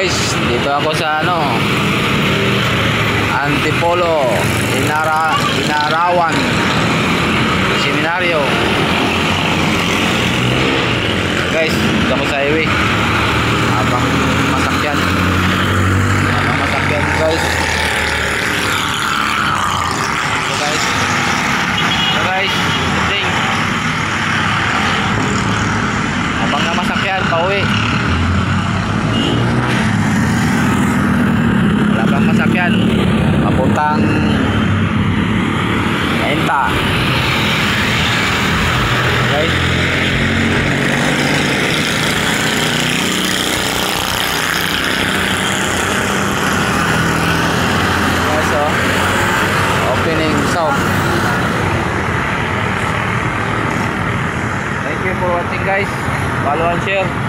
guys, dito ako sa Antipolo, Inarawan Seminaryo. Guys, dito ako sa highway. Habang masakyan guys. So guys, thing. Habang na masakyan, pauwi. Wala bang masakyan papuntang Enta guys. Opening south. Thank you for watching guys. Follow and share.